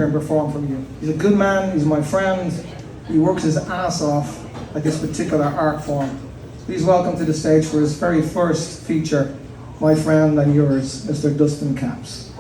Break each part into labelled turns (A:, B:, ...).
A: here and perform for you. He's a good man, he's my friend, he works his ass off at this particular art form. Please welcome to the stage for his very first feature, my friend and yours, Mr. Dustin Capps.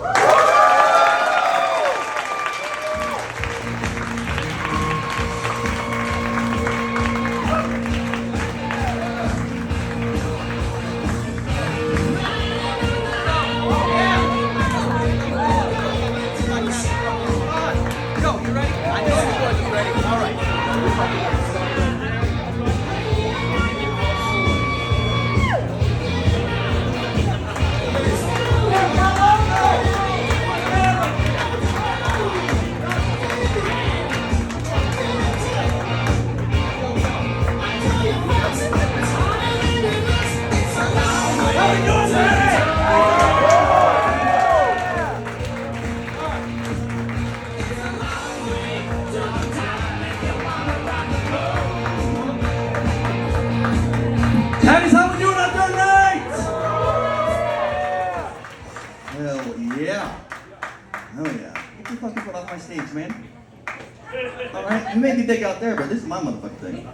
B: Out there, but this is my motherfucking thing.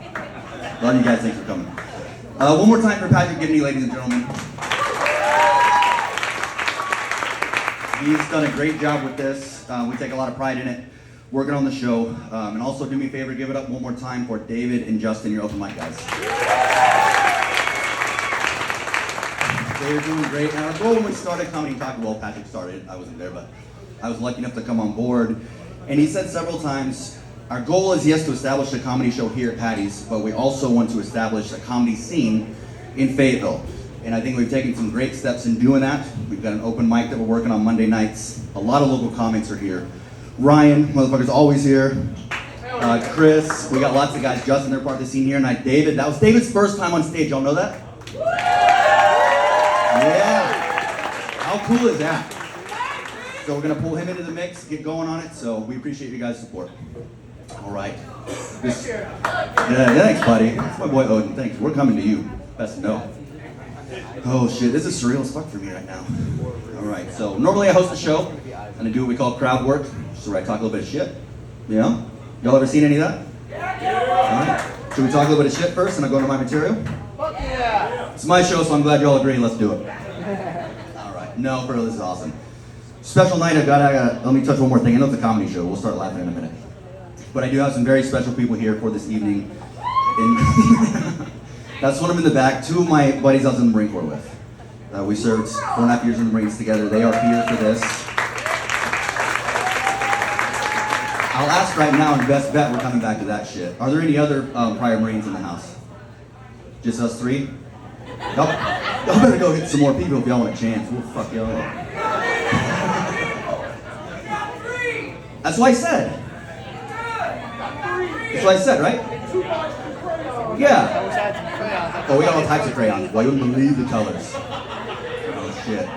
B: Love you guys, thanks for coming. One more time for Patrick Gibney, ladies and gentlemen. He's done a great job with this. We take a lot of pride in it, working on the show. And also do me a favor, give it up one more time for David and Justin, your open mic guys. They're doing great. And our goal when we started Comedy Talk, well, Patrick started, I wasn't there, but I was lucky enough to come on board. And he said several times, our goal is, yes, to establish a comedy show here at Patty's, but we also want to establish a comedy scene in Fayetteville. And I think we've taken some great steps in doing that. We've got an open mic that we're working on Monday nights. A lot of local comics are here. Ryan, motherfucker's always here. Chris, we got lots of guys. Justin, they're part of the scene here. And David, that was David's first time on stage. Y'all know that? Yeah. How cool is that? So we're gonna pull him into the mix, get going on it. So we appreciate you guys' support. All right. Yeah, thanks, buddy. That's my boy Odin. Thanks. We're coming to you. Best to know. Oh shit, this is surreal as fuck for me right now. All right. So normally I host a show and I do what we call crowd work, so where I talk a little bit of shit. You know? Y'all ever seen any of that? All right. Should we talk a little bit of shit first and I go into my material? Fuck yeah. It's my show, so I'm glad y'all agree. Let's do it. All right. No, bro, this is awesome. Special night. I gotta let me touch one more thing. I know it's a comedy show. We'll start laughing in a minute. But I do have some very special people here for this evening. And that's one of them in the back. Two of my buddies I was in the Marine Corps with. We served 4.5 years in the Marines together. They are here for this. I'll ask right now, and best bet we're coming back to that shit. Are there any other prior Marines in the house? Just us three? Y'all better go get some more people if y'all want a chance. We'll fuck y'all up. That's what I said. That's what I said, right? Yeah. Oh, we got all types of crayons. Well, you wouldn't believe the colors. Oh, shit.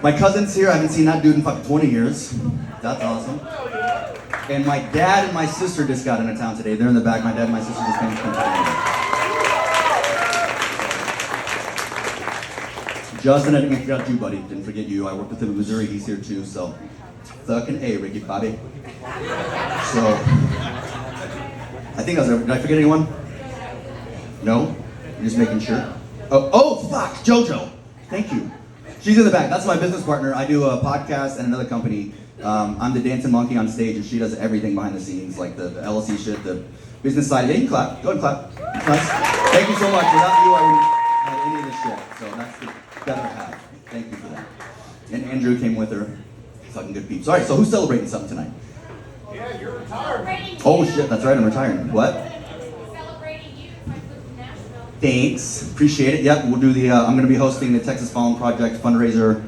B: My cousin's here. I haven't seen that dude in fucking 20 years. That's awesome. And my dad and my sister just got into town today. They're in the back. My dad and my sister just came from town. Justin, I didn't forget you, buddy. Didn't forget you. I worked with him in Missouri. He's here too, so. Fucking A, Ricky Bobby. So. I think I was there. Did I forget anyone? No? I'm just making sure. Oh, fuck! JoJo! Thank you. She's in the back. That's my business partner. I do a podcast and another company. I'm the dancing monkey on stage, and she does everything behind the scenes, like the LLC shit, the business side. Yeah, you can clap. Go ahead and clap. Nice. Thank you so much. Without you, I wouldn't have any of this shit. So that's the better half. Thank you for that. And Andrew came with her. Fucking good peeps. All right, so who's celebrating something tonight?
C: Yeah, you're retired.
B: Oh shit, that's right, I'm retiring. What?
C: Celebrating you. I flew from Nashville.
B: Thanks, appreciate it. Yep, we'll do the, I'm gonna be hosting the Texas Fallen Project fundraiser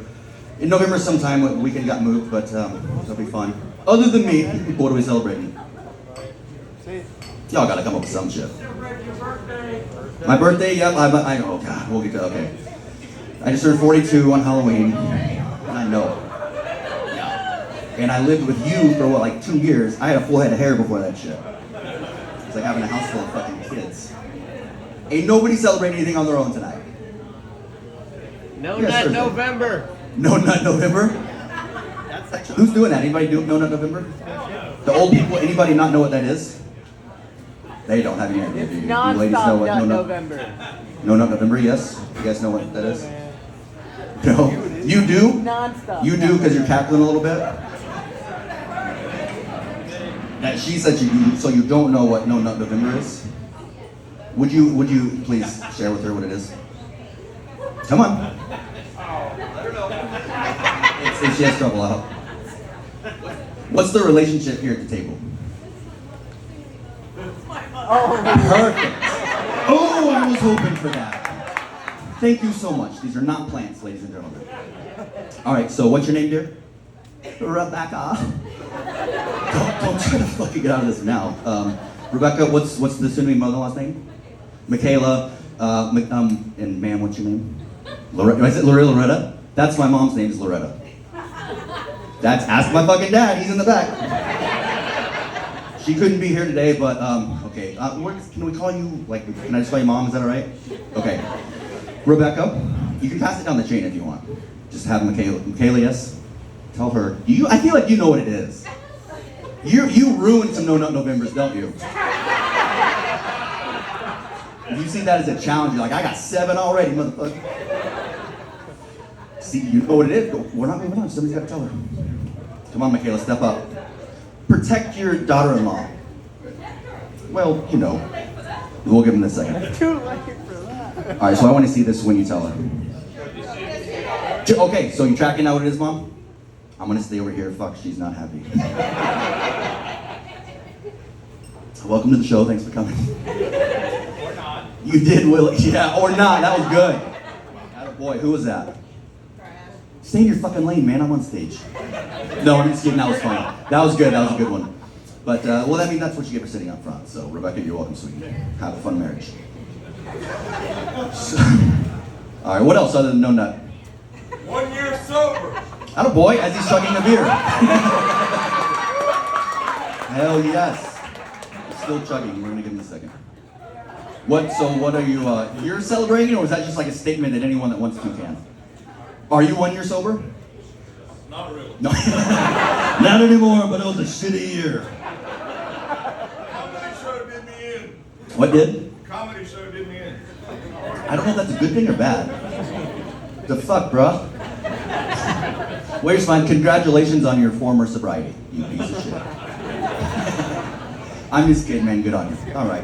B: in November sometime. The weekend got moved, but it'll be fun. Other than me, what are we celebrating? Y'all gotta come up with some shit.
C: Celebrate your birthday.
B: My birthday, yep, I know, God, we'll get to, okay. I just turned 42 on Halloween, and I know. And I lived with you for what, like 2 years. I had a full head of hair before that shit. It's like having a house full of fucking kids. Ain't nobody celebrating anything on their own tonight.
D: No Nut November.
B: No Nut November? Who's doing that? Anybody do No Nut November? The old people, anybody not know what that is? They don't have any idea. Do you? You ladies know
D: Non-stop
B: what
D: Nut
B: No Nut
D: November.
B: No Nut November? Yes. You guys know what that is? No. You do?
D: Non-stop.
B: You do because you're cackling a little bit. Now, she said you do, so you don't know what No Nut November is. Would you please share with her what it is? Come on. If she has trouble, I'll help. What's the relationship here at the table? Perfect. Oh, I was hoping for that. Thank you so much. These are not plants, ladies and gentlemen. All right, so what's your name, dear? Rebecca. Don't try to fucking get out of this now. Rebecca, what's the soon-to-be mother-in-law's name? Michaela. And ma'am, what's your name? Loretta. Is it Loretta? That's my mom's name is Loretta. Ask my fucking dad. He's in the back. She couldn't be here today, but okay. Can we call you, like, can I just call you mom? Is that all right? Okay. Rebecca, you can pass it down the chain if you want. Just have Michaela, yes? Tell her. I feel like you know what it is. You ruined some No Nut Novembers, don't you? You see that as a challenge. You're like, I got 7 already, motherfucker. See, you know what it is. We're not moving on. Somebody's got to tell her. Come on, Michaela, step up. Protect your daughter-in-law. Well, you know. We'll give him this second.
D: Too late for that.
B: All right, so I want to see this when you tell her. Okay, so you tracking out what it is, Mom? I'm going to stay over here. Fuck, she's not happy. Welcome to the show. Thanks for coming.
C: Or not.
B: You did, Willie. Yeah, or not. That was good. Boy, who was that? Stay in your fucking lane, man. I'm on stage. No, I'm just kidding. That was funny. That was good. That was a good one. But, well, I mean, that's what you get for sitting up front. So, Rebecca, you're welcome, sweetie. Have a fun marriage. So, all right, what else other than No Nut?
C: 1 year sober.
B: Attaboy, as he's chugging a beer. Hell yes. Still chugging. We're going to give him a second. What are you, you're celebrating, or is that just like a statement that anyone that wants to can? Are you 1 year sober?
C: Not really.
B: No. Not anymore, but it was a shitty year.
C: Comedy show did me in.
B: What did?
C: Comedy show did me in.
B: I don't know if that's a good thing or bad. The fuck, bruh? Where's mine? Congratulations on your former sobriety, you piece of shit. I'm just kidding, man. Good on you. All right.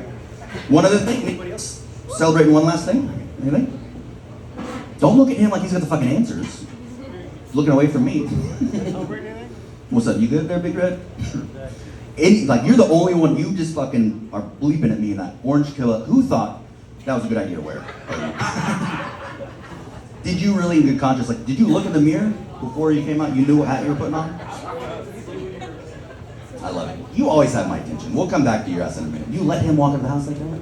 B: One other thing. Anybody else celebrating one last thing? Anything? Don't look at him like he's got the fucking answers. He's looking away from me. What's up? You good there, Big Red? You're the only one. You just fucking are bleeping at me in that orange killer. Who thought that was a good idea to wear? Did you really, in good conscience, like, did you look in the mirror before you came out? You knew what hat you were putting on? I love it. You always have my attention. We'll come back to your ass in a minute. You let him walk in the house like that?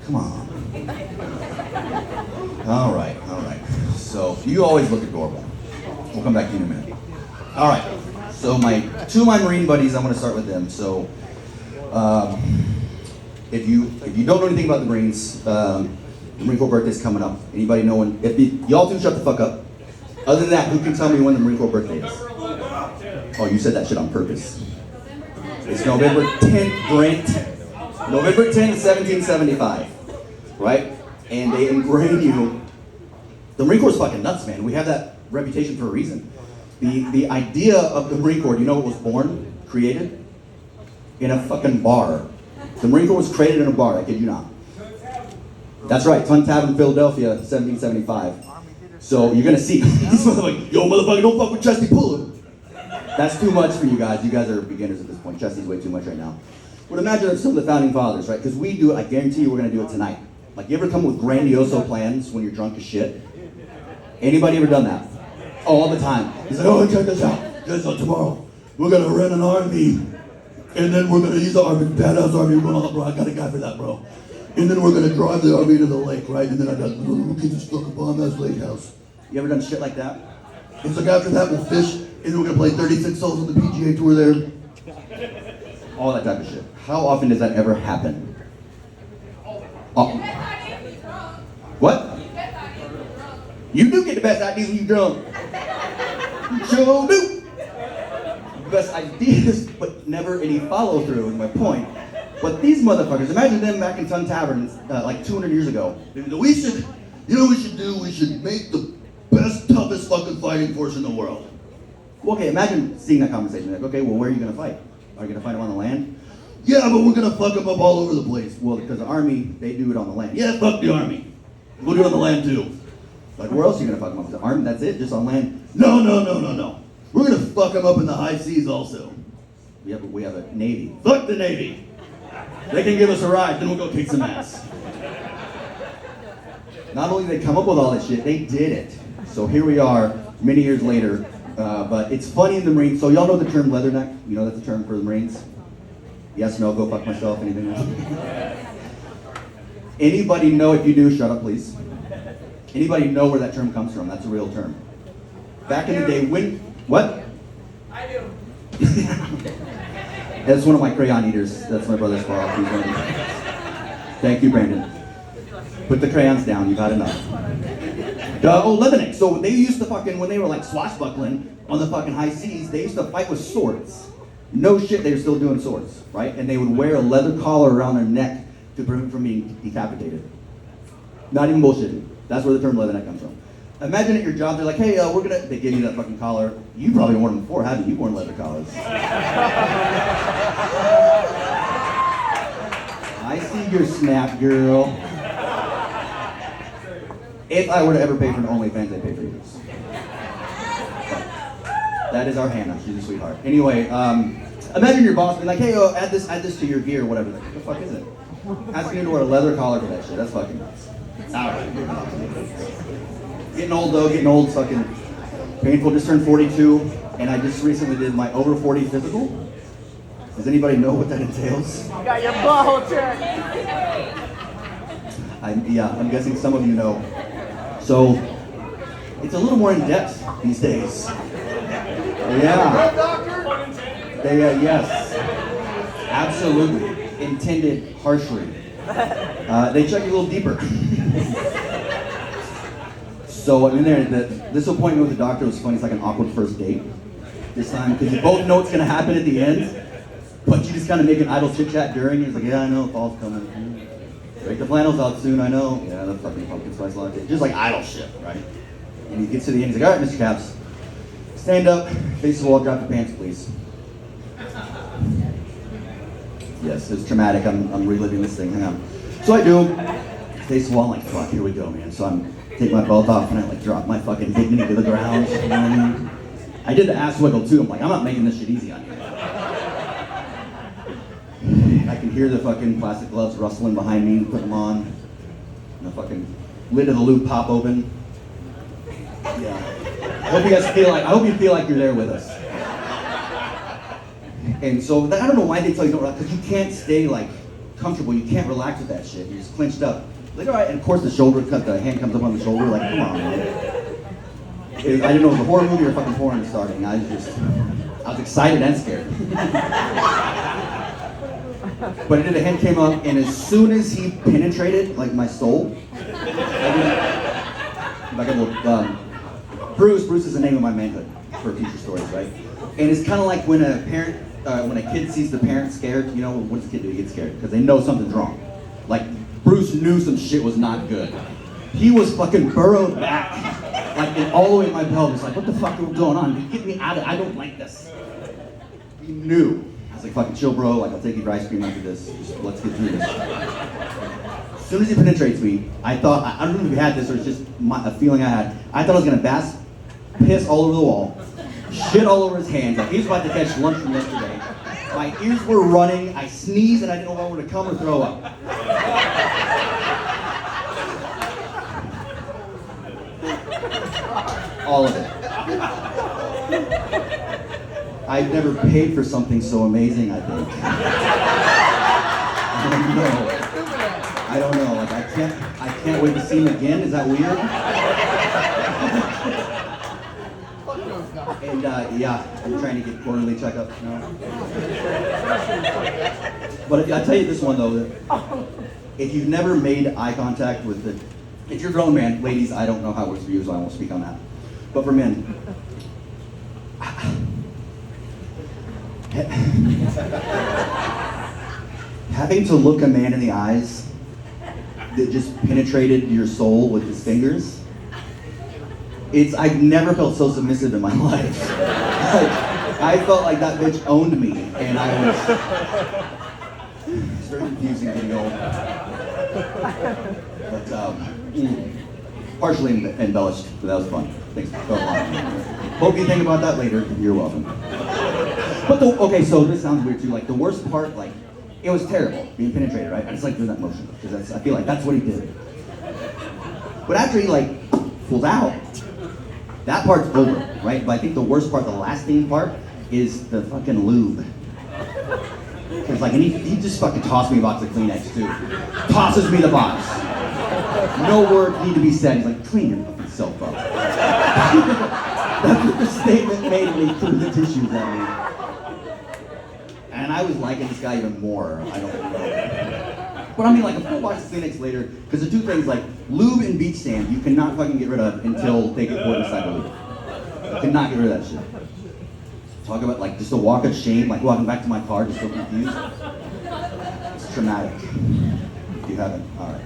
B: Come on. All right. So, you always look adorable. We'll come back to you in a minute. All right. So, two of my Marine buddies, I'm going to start with them. So, if you don't know anything about the Marines, the Marine Corps birthday's coming up. Anybody know when? Y'all two shut the fuck up. Other than that, who can tell me when the Marine Corps birthday is? Oh, you said that shit on purpose. It's November 10th, Brent. November 10th, 1775. Right? And they ingrain you. The Marine Corps is fucking nuts, man. We have that reputation for a reason. The idea of the Marine Corps, do you know it was created? In a fucking bar. The Marine Corps was created in a bar, I kid you not. That's right, Tun Tavern, Philadelphia, 1775. So you're gonna see this motherfucker, yo motherfucker, don't fuck with Chesty Puller. That's too much for you guys. You guys are beginners at this point. Chesty's way too much right now. But imagine some of the founding fathers, right? Because we do it, I guarantee you we're gonna do it tonight. Like, you ever come with grandioso plans when you're drunk as shit? Anybody ever done that? All the time. He's like, oh, check this out. So tomorrow, we're gonna rent an RV. And then we're gonna use the RV, badass RV. Bro, I got a guy for that, bro. And then we're gonna drive the RV to the lake, right? And then I got little kids that stuck a bomb-ass lake house. You ever done shit like that? It's like after that we'll fish, and then we're gonna play 36 holes on the PGA Tour there. All that type of shit. How often does that ever happen? Oh. What? You do get the best ideas when you're drunk. You sure do. best ideas, but never any follow through, is my point. But these motherfuckers, imagine them back in Sun Tavern like 200 years ago. We should, you know what we should do? We should make the best, toughest fucking fighting force in the world. Okay, imagine seeing that conversation. Like, okay, well, where are you gonna fight? Are you gonna fight them on the land? Yeah, but we're gonna fuck them up all over the place. Well, because the army, they do it on the land. Yeah, fuck the army. We'll do it on the land too. Like, where else are you gonna fuck them up? The army, that's it? Just on land? No. We're gonna fuck them up in the high seas also. We have a navy. Fuck the navy. They can give us a ride, then we'll go kick some ass. Not only did they come up with all this shit, they did it. So here we are, many years later. But it's funny in the Marines. So y'all know the term leatherneck? You know that's a term for the Marines? Yes, no, go fuck myself, anything else? Anybody know? If you do, shut up, please. Anybody know where that term comes from? That's a real term. Back in the day, when... What?
E: I do.
B: That's one of my crayon eaters. That's my brother's fault. He's one of them. Thank you, Brandon. Put the crayons down. You've had enough. Leatherneck. So they used to fucking, when they were like swashbuckling on the fucking high seas, they used to fight with swords. No shit, they were still doing swords, right? And they would wear a leather collar around their neck to prevent from being decapitated. Not even bullshitting. That's where the term leatherneck comes from. Imagine at your job, they're like, hey, they give you that fucking collar. You probably worn them before, haven't you? You've worn leather collars. I see your snap, girl. If I were to ever pay for an OnlyFans, I'd pay for yours. That is our Hannah. She's a sweetheart. Anyway, imagine your boss being like, hey, add this to your gear, or whatever. Like, what the fuck is it? Asking you to wear a leather collar for that shit. That's fucking nuts. Getting old though, getting old, fucking painful. Just turned 42, and I just recently did my over 40 physical. Does anybody know what that entails?
E: You got your butthole checked.
B: I'm guessing some of you know. So, it's a little more in depth these days. Yeah. Yes. Absolutely. Intended harshly. They check you a little deeper. So I'm in there, this appointment with the doctor was funny. It's like an awkward first date this time, because you both know what's going to happen at the end, but you just kind of make an idle chit chat during. He's like, yeah, I know, fall's coming. Break the flannels out soon, I know. Yeah, the fucking pumpkin spice latte. Just like idle shit, right? And he gets to the end, he's like, all right, Mr. Caps, stand up, face the wall, drop your pants, please. Yes, it's traumatic. I'm reliving this thing. Hang on. So I do. Face the wall, I'm like, fuck, here we go, man. So I'm take my belt off and I like drop my fucking dignity to the ground. You know what I mean? I did the ass wiggle too. I'm like, I'm not making this shit easy on you. I can hear the fucking plastic gloves rustling behind me, put them on. And the fucking lid of the loop pop open. Yeah. I hope you feel like you're there with us. And so I don't know why they tell you don't relax, because you can't stay like comfortable. You can't relax with that shit. You're just clenched up. Like, all right, and of course the hand comes up on the shoulder. Like, come on, man. I didn't know if it was a horror movie or fucking porn starting. I was excited and scared. But the hand came up, and as soon as he penetrated, like my soul, like a little Bruce is the name of my manhood for future stories, right? And it's kind of like when a parent, when a kid sees the parent scared, you know, what does the kid do? He gets scared because they know something's wrong. Like, Bruce knew some shit was not good. He was fucking burrowed back, like all the way in my pelvis, like, what the fuck is going on? Get me out of it. I don't like this. He knew. I was like, fucking chill, bro. Like, I'll take you for ice cream after this. Just let's get through this. As soon as he penetrates me, I thought, I don't know if he had this or it's just a feeling I had. I thought I was gonna piss all over the wall, shit all over his hands. Like, he was about to catch lunch from yesterday. My ears were running. I sneezed and I didn't know if I were to come or throw up. All of it. I've never paid for something so amazing, I think. I don't know. Like, I can't wait to see him again. Is that weird? And yeah, I'm trying to get quarterly checkups now. But I'll tell you this one though, if you've never made eye contact with if you're a grown man, ladies, I don't know how it works for you, so I won't speak on that. But for men, Having to look a man in the eyes that just penetrated your soul with his fingers, I've never felt so submissive in my life. I felt like that bitch owned me, and it's very confusing getting old. But, partially embellished, but that was fun. Thanks. Hope you think about that later. You're welcome. But okay, so this sounds weird too. Like the worst part, like it was terrible being penetrated, right? I just like doing that motion because I feel like that's what he did. But after he like pulls out, that part's over, right? But I think the worst part, the lasting part, is the fucking lube. Cause like, and he just fucking tossed me a box of Kleenex too. Tosses me the box. No word need to be said. He's like, clean your fucking self up. That's what the statement made me, threw the tissues at me. And I was liking this guy even more. I don't know. But I mean, like a full box of Kleenex later, because the two things, like lube and beach sand, you cannot fucking get rid of until they get poured inside the lube. You cannot get rid of that shit. Talk about like just a walk of shame, like walking back to my car just so confused. It's traumatic. If you haven't, all right.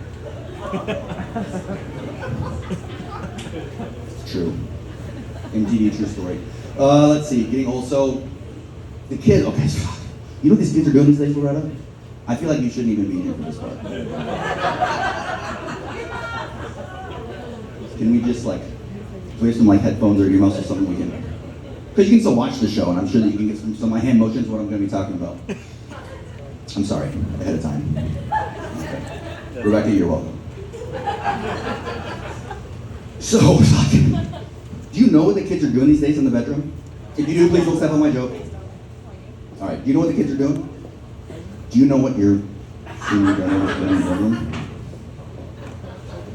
B: It's true. MTV true story. Let's see, getting old. So the kids. Okay, so, you know what these kids are doing these days, Loretta? I feel like you shouldn't even be here for this part. Can we just like, we have some like headphones or earmuffs or something we can, because you can still watch the show and I'm sure that you can get some of my hand motions what I'm going to be talking about. I'm sorry, ahead of time. Okay. Rebecca, you're welcome. So, do you know what the kids are doing these days in the bedroom? If you do, please don't step on my joke. All right, do you know what the kids are doing? Do you know what your senior daughter is doing in the bedroom?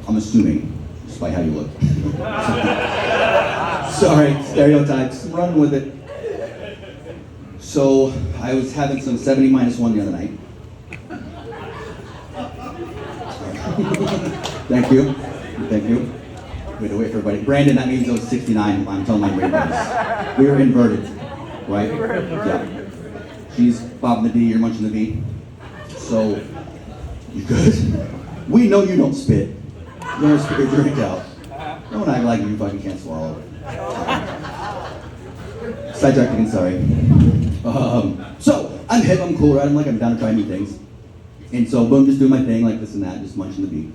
B: I'm assuming, just by how you look. Sorry, stereotypes, run with it. So, I was having some 70 minus 1 the other night. Thank you. Thank you. Wait for everybody. Brandon, that means I was 69. I'm telling my grade names. We were inverted, right? Yeah. She's bobbing the D, you're munching the B. So, you good? We know you don't spit. You don't spit your drink out. Don't act like you fucking can't swallow. Sidetracked again, sorry. So, I'm hip, I'm cool, right? I'm down to try new things. And so, boom, just doing my thing, like this and that, just munching the beat.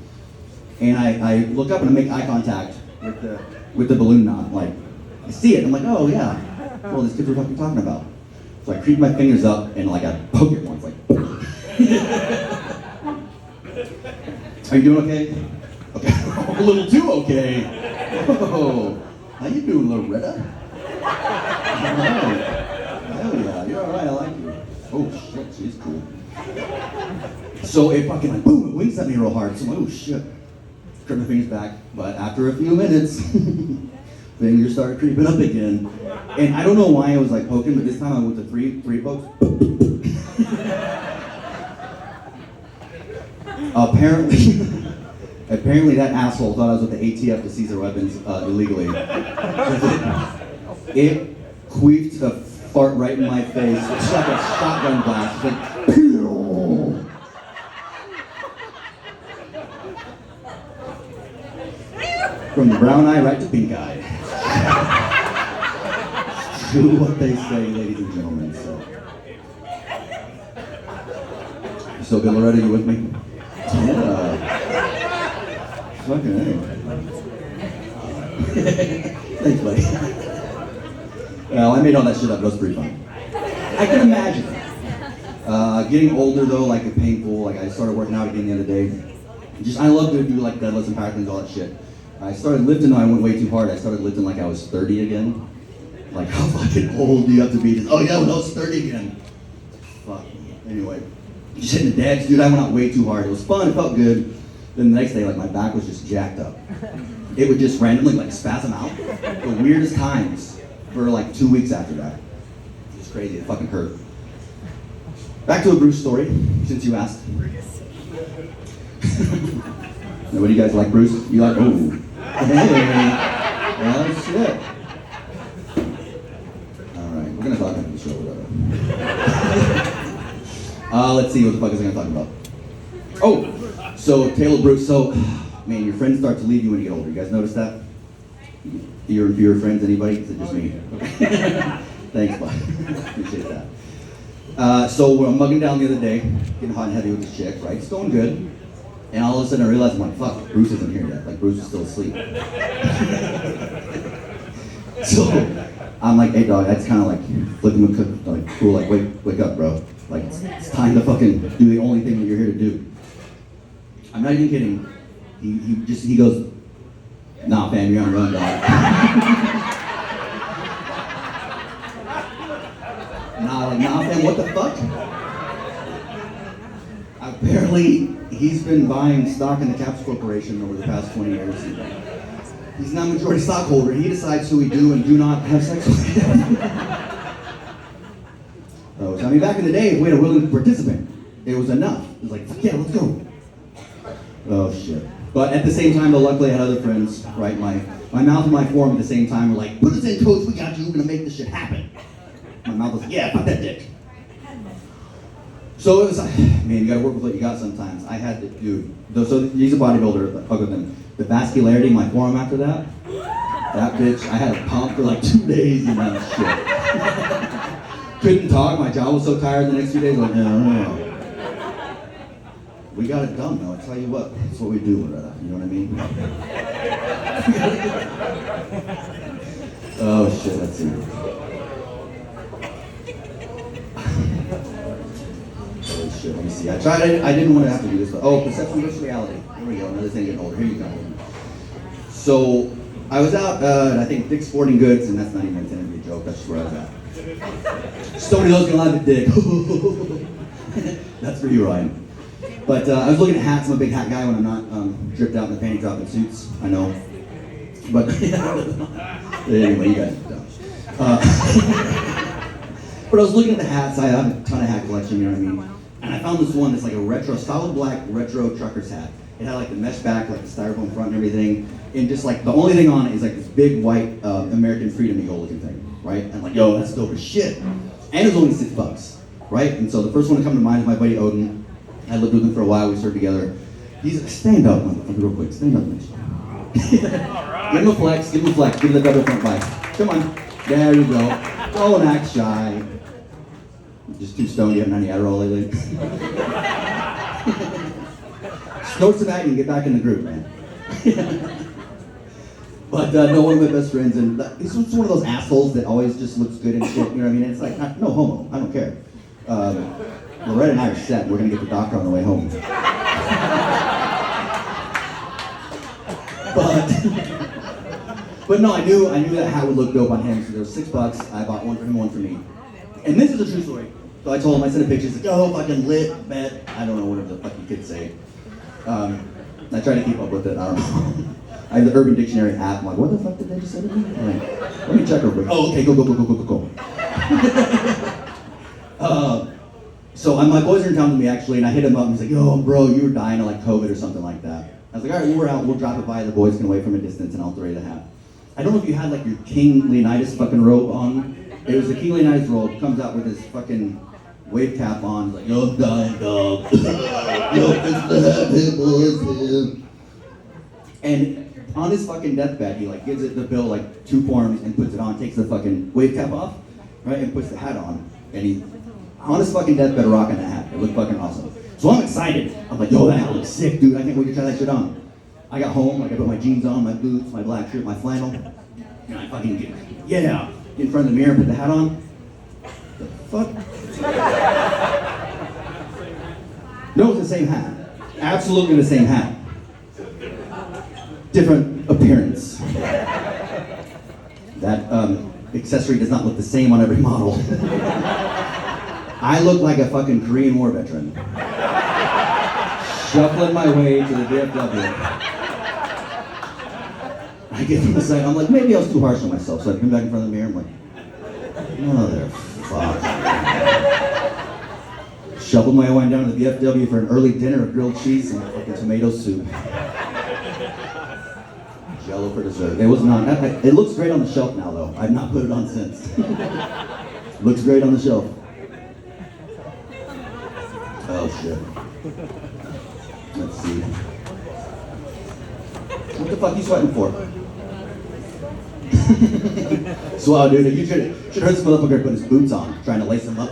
B: And I look up and I make eye contact with the balloon knot. Like, I see it, I'm like, oh yeah. Well, this kid's we're fucking talking about. So I creep my fingers up and like I poke it once, like. Are you doing okay? Okay, a little too okay. Oh, how you doing, Loretta? Alright. Hell yeah, you're alright, I like you. Oh shit, she's cool. So it fucking like boom, it winks at me real hard. So I'm like, oh shit. Grip my fingers back, but after a few minutes, fingers started creeping up again. And I don't know why I was like poking, but this time I went to three pokes. Apparently that asshole thought I was with the ATF to seize their weapons illegally. It queefed a fart right in my face. It's like a shotgun blast. It's like, pew! From the brown eye right to pink eye. Do what they say, ladies and gentlemen. So good, Loretta, you with me? Yeah. Fucking A. Thanks, buddy. Well, I made all that shit up. That was pretty fun. I can imagine. Getting older though, like it's painful. Like I started working out again the other day. I love to do like deadlifts and power cleans, all that shit. I started lifting though, I went way too hard. I started lifting like I was 30 again. Like how fucking old do you have to be? Oh yeah, when I was 30 again. Fuck. Anyway, just hitting the decks, dude. I went out way too hard. It was fun. It felt good. Then the next day, like my back was just jacked up. It would just randomly like spasm out. The weirdest times for like 2 weeks after that. It was crazy. It fucking hurt. Back to a Bruce story, since you asked. Now, what do you guys like, Bruce? You like? Oh, hey, oh shit. All right, we're gonna talk about the show, whatever. Let's see, what the fuck is I gonna talk about? Oh, so Taylor Bruce. So, man, your friends start to leave you when you get older. You guys notice that? Your friends, anybody? Is it just me? Okay. Thanks, bud. Appreciate that. So I'm mugging down the other day, getting hot and heavy with this chick, right? It's going good. And all of a sudden I realized, I'm like, fuck, Bruce isn't here yet. Like, Bruce is still asleep. So I'm like, hey, dog, that's kind of like flipping the cook, like, cool, like, wake up, bro. Like, it's time to fucking do the only thing that you're here to do. I'm not even kidding. He goes, nah, fam, you're on a run, dog. Nah, fam, what the fuck? Apparently, he's been buying stock in the Caps Corporation over the past 20 years. He's not a majority stockholder. He decides who we do and do not have sex with. So, I mean, back in the day, if we had a willing participant, it was enough. It was like, fuck yeah, let's go. Oh, shit. But at the same time, though, luckily I had other friends, right? My mouth and my form at the same time were like, put us in, coach, we got you, we're gonna make this shit happen. My mouth was like, yeah, fuck that dick. So it was like, man, you gotta work with what you got sometimes. I had to, dude, so he's a bodybuilder, fuck with him. The vascularity in my forearm after that bitch, I had a pump for like 2 days and that shit. Couldn't talk, my jaw was so tired the next few days, like, no. We got it done though, I tell you what, that's what we do with that, you know what I mean? Oh shit, let's see. Oh shit, let me see. I didn't want to have to do this, but perception versus reality. Here we go, another thing getting older, here you go. So, I was out at, I think, Dick's Sporting Goods, and that's not even intended to be a joke, that's just where I was at. Somebody else gonna laugh at Dick. That's for you, Ryan. But I was looking at hats. I'm a big hat guy when I'm not dripped out in the panty dropping suits. I know. But anyway, you guys know. But I was looking at the hats. I have a ton of hat collection, you know what I mean? And I found this one that's like a retro, solid black retro trucker's hat. It had like the mesh back, like the styrofoam front and everything. And just like the only thing on it is like this big white American Freedom Eagle looking thing, right? And I'm like, yo, that's dope as shit. And it was only $6, right? And so the first one to come to mind is my buddy Odin. I lived with him for a while, we served together. He's stand up, real quick, stand up, Mitch. Give him a flex, give him the double front bike. Come on, there you go. Don't act shy. Just too stoned, you haven't had any Adderall lately. Snort some Aggie and get back in the group, man. But no, one of my best friends, and he's one of those assholes that always just looks good and shit, you know what I mean? It's like, no homo, I don't care. Loretta and I are set. We're gonna get the doctor on the way home. But no, I knew that hat would look dope on him. So there was $6. I bought one for him, one for me. And this is a true story. So I told him, I sent a picture. He's like, oh, fucking lit, bet. I don't know whatever the fucking kids say. I try to keep up with it. I don't know. I have the Urban Dictionary app. I'm like, what the fuck did they just say to me? Like, let me check real quick. Oh, okay, go. So my boys are in town with me actually, and I hit him up and he's like, yo, bro, you were dying of like COVID or something like that. I was like, all right, we're out, we'll drop it by, the boys can wait from a distance and I'll throw you the hat. I don't know if you had like your King Leonidas fucking robe on. It was the King Leonidas robe, comes out with his fucking wave cap on, like, yo, I'm dying, dog. Yo, it's the hat, hey boys, man. And on his fucking deathbed, he like gives it the bill like 2 forms and puts it on, takes the fucking wave cap off, right, and puts the hat on. And he, on his fucking deathbed, rocking that hat. It looked fucking awesome. So I'm excited. I'm like, yo, that hat looks sick, dude. I can't wait to try that shit on. I got home, like I put my jeans on, my boots, my black shirt, my flannel, and I fucking get in front of the mirror and put the hat on. The fuck? No, it's the same hat. Absolutely the same hat. Different appearance. That accessory does not look the same on every model. I look like a fucking Korean War veteran. Shuffling my way to the VFW. I get from the side, I'm like, maybe I was too harsh on myself, so I come back in front of the mirror, I'm like, motherfucker. Shuffled my way down to the VFW for an early dinner of grilled cheese and fucking tomato soup. Jello for dessert. It was not, it looks great on the shelf now though. I've not put it on since. Looks great on the shelf. Oh shit. Let's see. What the fuck are you sweating for? Swell, dude. You should heard this motherfucker put his boots on, trying to lace them up.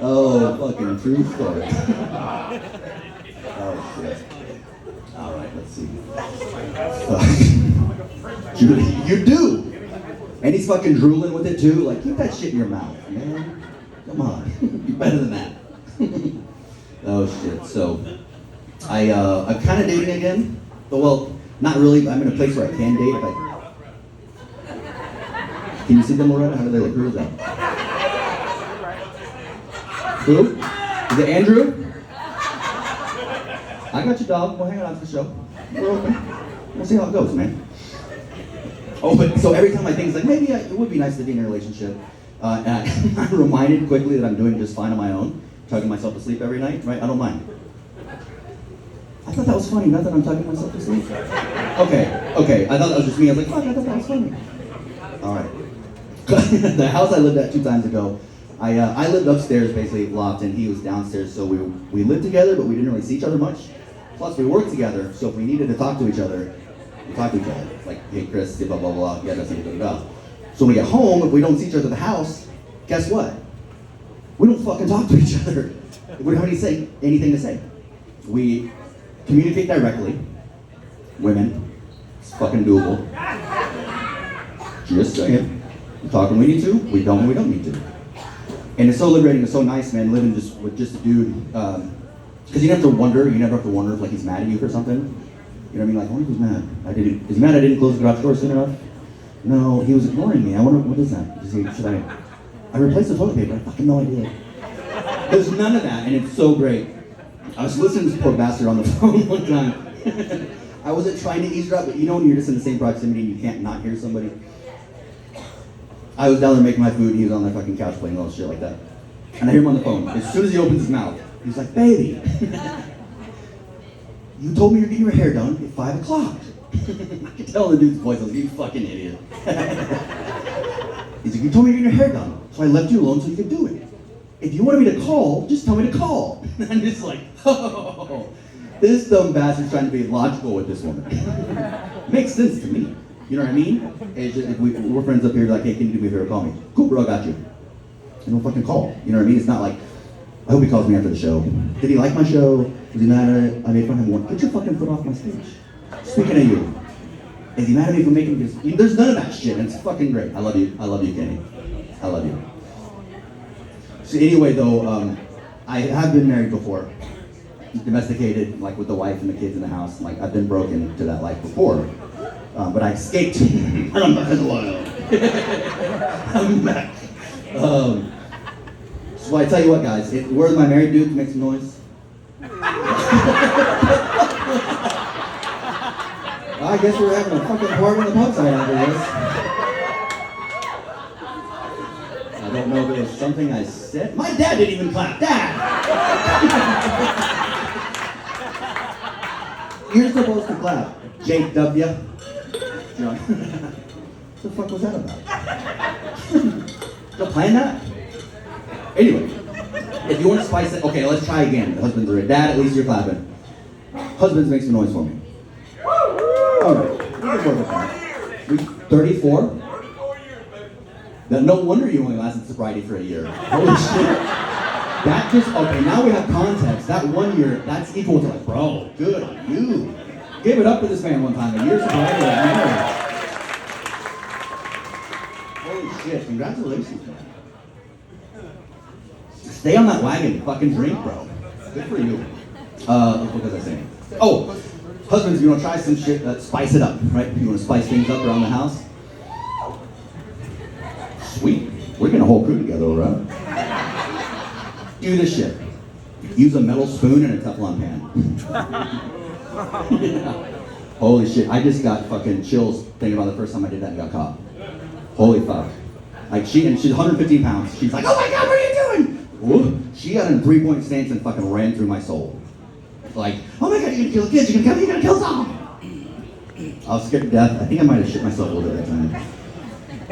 B: Oh, fucking true story. Oh shit. All right, let's see. You do. And he's fucking drooling with it too. Like, keep that shit in your mouth, man. Come on, you're better than that. Oh shit. So, I'm kind of dating again. But well, not really. I'm in a place where I can date. Can you see them, Loretta? How do they look? Who is that? Who? Is it Andrew? I got you, dog. Well, hang on to the show. We're open. We'll see how it goes, man. Oh, but so every time I think it's like, maybe it would be nice to be in a relationship, and I'm reminded quickly that I'm doing just fine on my own, tugging myself to sleep every night, right? I don't mind. I thought that was funny, not that I'm tugging myself to sleep. Okay, I thought that was just me. I was like, fuck, I thought that was funny. All right. The house I lived at 2 times ago, I lived upstairs, basically loft, and he was downstairs, so we lived together, but we didn't really see each other much. Plus, we worked together, so if we needed to talk to each other, we talk to each other. Like, hey, Chris, blah, blah, blah, yeah, that's it, blah. So when we get home, if we don't see each other at the house, guess what? We don't fucking talk to each other. We don't have anything to say. We communicate directly. Women, it's fucking doable. Just saying. We talk when we need to, we don't when we don't need to. And it's so liberating, it's so nice, man, living just with just a dude. Because you never have to wonder, if like he's mad at you for something. You know what I mean? Like, I wonder if he's mad. Is he mad I didn't close the garage door soon enough? No, he was ignoring me. I wonder, what is that? I replaced the toilet paper? I fucking no idea. There's none of that, and it's so great. I was listening to this poor bastard on the phone one time. I wasn't trying to eavesdrop, but you know when you're just in the same proximity and you can't not hear somebody? I was down there making my food, and he was on the fucking couch playing all this shit like that. And I hear him on the phone. As soon as he opens his mouth, he's like, baby, you told me you're getting your hair done at 5 o'clock. I could tell the dude's voice, I was like, you fucking idiot. He's like, you told me you're getting your hair done, so I left you alone so you could do it. If you wanted me to call, just tell me to call. And I'm just like, oh, this dumb bastard's trying to be logical with this woman. Makes sense to me. You know what I mean? It's just, if we're friends up here, like, hey, can you do me a favor? Call me. Cool, bro, I got you. And don't fucking call. You know what I mean? It's not like, I hope he calls me after the show. Did he like my show? Was he mad at it? I made fun of him once. Get your fucking foot off my stage. Speaking of you, is he mad at me for making this? There's none of that shit, and it's fucking great. I love you, Kenny. I love you. So anyway, though, I have been married before. Domesticated, like with the wife and the kids in the house. Like, I've been broken to that life before. But I escaped, and I'm back in the wild. I'm back. So I tell you what, guys, where's my married dude? Make some noise. I guess we're having a fucking party in the pub tonight after this. I don't know if it was something I said. My dad didn't even clap. Dad! You're supposed to clap. JW. John. What the fuck was that about? Did I plan that? Anyway, if you want to spice it, okay, let's try again. The husbands are Dad, at least you're clapping. Husbands, make some noise for me. All right, we can work with that. 34?
C: 34 years, baby.
B: No wonder you only lasted sobriety for a year. Holy shit. That just, okay, now we have context. That 1 year, that's equal to like, bro, good on you. Give it up for this man one time. A year sobriety, like, married. Holy shit, congratulations, man. Stay on that wagon, fucking drink, bro. Good for you. What was I saying? Oh, husbands, you want to try some shit, spice it up, right? You want to spice things up around the house? Sweet. We're getting a whole crew together, right? Do this shit. Use a metal spoon and a Teflon pan. Yeah. Holy shit, I just got fucking chills thinking about the first time I did that and got caught. Holy fuck. Like, she's 115 pounds. She's like, oh my God, what are you doing? Whoop. She got in a 3-point stance and fucking ran through my soul. Like, oh my God, you're gonna kill the kids, you're gonna kill Tom. I was scared to death. I think I might have shit myself a little bit that time.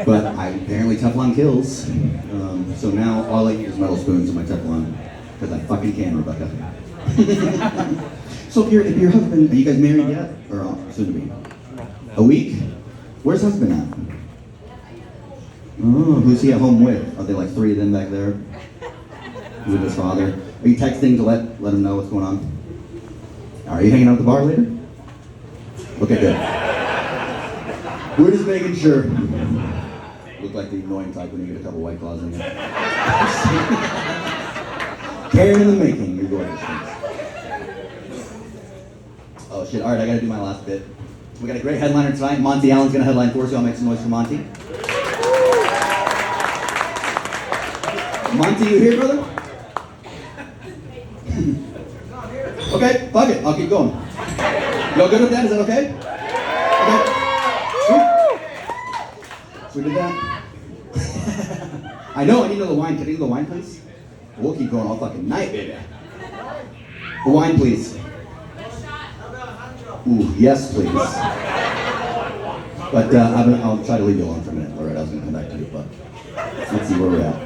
B: But apparently Teflon kills. So now all I eat is metal spoons in my Teflon. Because I fucking can, Rebecca. So if your husband, are you guys married yet? Or soon to be? A week? Where's husband at? Oh, who's he at home with? Are they like three of them back there? With his father? Are you texting to let him know what's going on? Are you hanging out at the bar later? Okay, good. We're just making sure. Look like the annoying type when you get a couple White Claws in there. Karen in the making, you're gorgeous. Oh shit, alright, I gotta do my last bit. We got a great headliner tonight. Monty Allen's gonna headline for us, so I'll make some noise for Monty. Monty, you here, brother? Okay, fuck it, I'll keep going. Y'all good with that? Is that okay? Okay. So we did that. I know, I need another wine. Can I get the wine, please? We'll keep going all fucking night, baby. The wine, please. Ooh, yes, please. But I'll try to leave you alone for a minute. All right, I was going to come back to you, but let's see where we're at.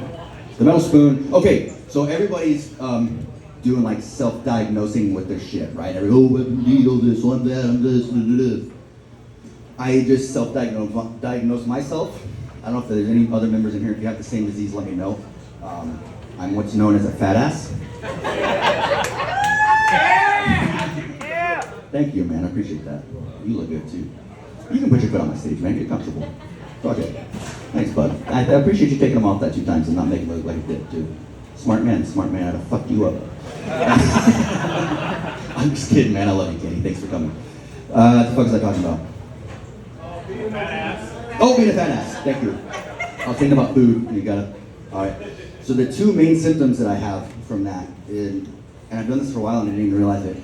B: The metal spoon. Okay, so everybody's doing like self-diagnosing with their shit, right? Oh, I'm this, I'm that, I'm this, this. I just self-diagnose myself. I don't know if there's any other members in here. If you have the same disease, let me know. I'm what's known as a fat ass. Thank you, man. I appreciate that. You look good too. You can put your foot on my stage, man. Get comfortable. Okay. Thanks, bud. I appreciate you taking them off that 2 times and not making it look like a dip, too. Smart man. I'd have fucked you up. I'm just kidding, man. I love you, Kenny. Thanks for coming. What the fuck was I talking about?
C: Being a fat ass.
B: Oh, being a fat ass. Thank you. I was thinking about food. You got it. All right. So the 2 main symptoms that I have from that, and I've done this for a while and I didn't even realize it.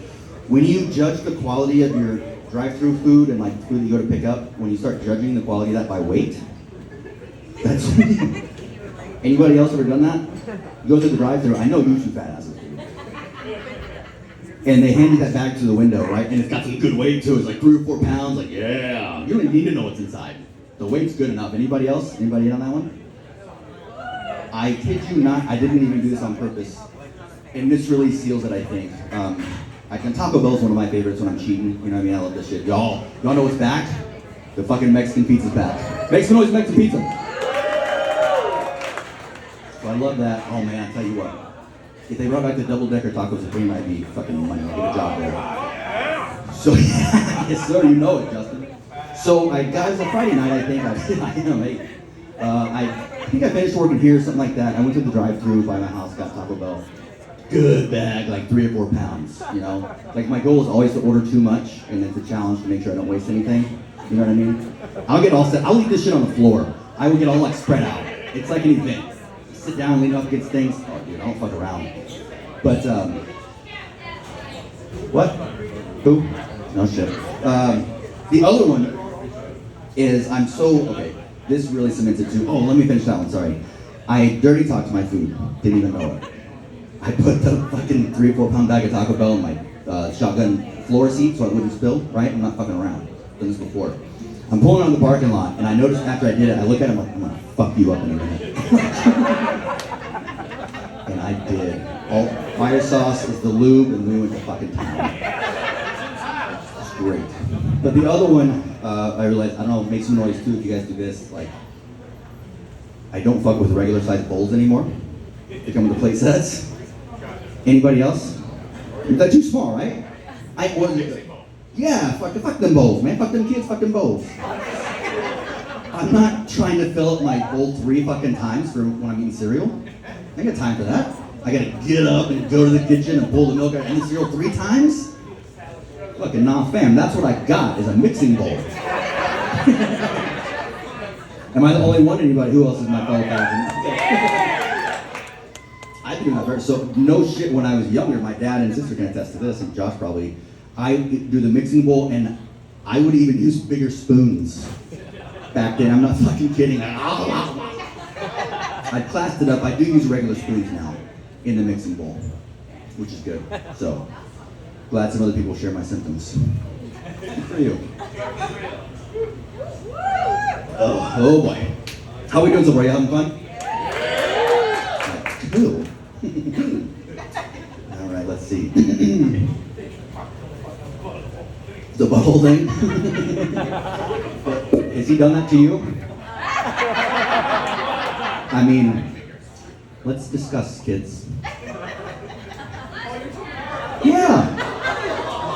B: When you judge the quality of your drive-through food and like food that you go to pick up, when you start judging the quality of that by weight, that's anybody else ever done that? You go through the drive-through, I know you 2 fat asses do. And they hand you that bag to the window, right? And it's got some good weight too. It's like 3 or 4 pounds. Like, yeah, you don't even need to know what's inside. The weight's good enough. Anybody else? Anybody in on that one? I kid you not, I didn't even do this on purpose. And this really seals it, I think. Taco Bell's one of my favorites when I'm cheating. You know what I mean? I love this shit. Y'all know what's back? The fucking Mexican pizza's back. Make some noise, Mexican pizza. So I love that. Oh man, I tell you what. If they brought back the double-decker tacos at Green, I'd be fucking money. I'd get a job there. So, yes sir, you know it, Justin. So it was a Friday night, I think. I am, eh? I think I finished working here, something like that. I went to the drive-thru by my house, got Taco Bell. Good bag, like 3 or 4 pounds, you know? Like my goal is always to order too much, and it's a challenge to make sure I don't waste anything. You know what I mean? I'll get all set. I'll leave this shit on the floor. I will get all like spread out. It's like an event. Sit down, lean up against things. Oh dude, I don't fuck around. But, what? Who? No shit. The other one is okay, this really cements it too. Oh, let me finish that one, sorry. I dirty talked my food, didn't even know it. I put the fucking 3 or 4 pound bag of Taco Bell in my shotgun floor seat so it wouldn't spill, right? I'm not fucking around. Done this before. I'm pulling out of the parking lot, and I noticed after I did it, I look at him like, I'm gonna fuck you up in a minute. And I did. All fire sauce is the lube, and we went to fucking town. It's great. But the other one, I realized, I don't know, make some noise too if you guys do this. Like, I don't fuck with regular sized bowls anymore. They come with the plate sets. Anybody else? They're too small, right? Yeah, fuck them bowls, man. Fuck them kids, fuck them bowls. I'm not trying to fill up my bowl 3 fucking times for when I'm eating cereal. I ain't got time for that. I gotta get up and go to the kitchen and pull the milk out and the cereal 3 times? Fucking nah, fam. That's what I got, is a mixing bowl. Am I the only one? Anybody? Who else is my fellow passion? I've been doing that first. So no shit, when I was younger, my dad and sister can attest to this, and Josh probably, I do the mixing bowl, and I would even use bigger spoons back then. I'm not fucking kidding. I classed it up. I do use regular spoons now in the mixing bowl, which is good. So glad some other people share my symptoms. Good for you. Oh boy. How we doing so far? You having fun? Two. All right, let's see. The bubble thing. Has he done that to you? I mean, let's discuss, kids. Yeah.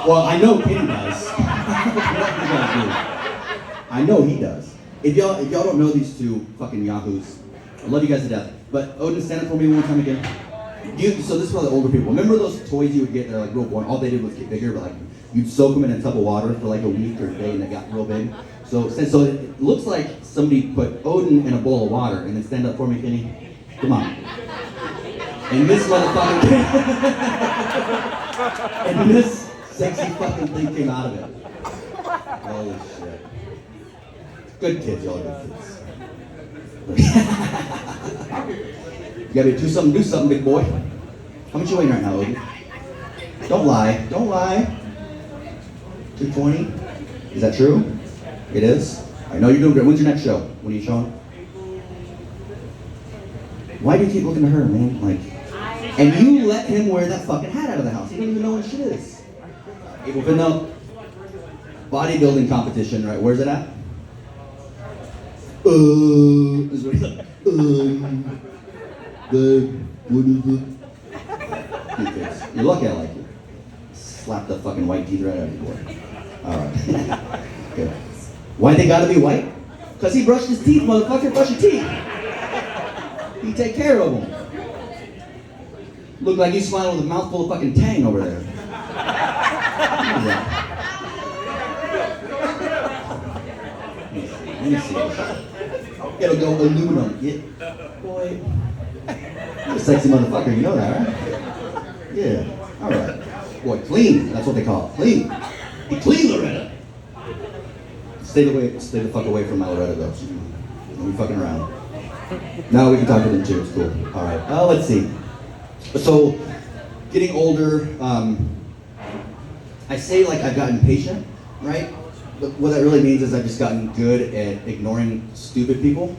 B: Well, I know Kenny does. I know he does. If y'all don't know these two fucking yahoos, I love you guys to death. But Odin, stand up for me one time again. So this is for the older people. Remember those toys you would get? They're like real boring. All they did was get bigger, but like you'd soak them in a tub of water for like a week or a day, and they got real big. So it looks like somebody put Odin in a bowl of water, and then stand up for me, Kenny. Come on. And this motherfucker, and this sexy fucking thing came out of it. Holy shit. Good kids, y'all good kids. You gotta do something, big boy. How much you weighing right now, Odin? Don't lie. 220? Is that true? It is? I know you're doing great. When's your next show? When are you showing? Why do you keep looking at her, man? Like, and you let him wear that fucking hat out of the house. He doesn't even know what shit is. We've been the bodybuilding competition, right? Where's it at? Is what he's like. What is it? You're lucky I like you. Slap the fucking white teeth right out of your boy. Alright. Good. Why they gotta be white? Because he brushed his teeth, motherfucker. Brush your teeth. He take care of them. Look like he's smiling with a mouthful of fucking Tang over there. Let me see. Gotta go aluminum. Yeah. Boy. You're a sexy motherfucker, you know that, right? Yeah. Alright. Boy, clean. That's what they call it. Clean. He clean, Loretta. Stay the fuck away from my Loretta, though. Don't be fucking around. Now we can talk to them too. It's cool. Alright. Let's see. So, getting older, I say like I've gotten patient, right? But what that really means is I've just gotten good at ignoring stupid people.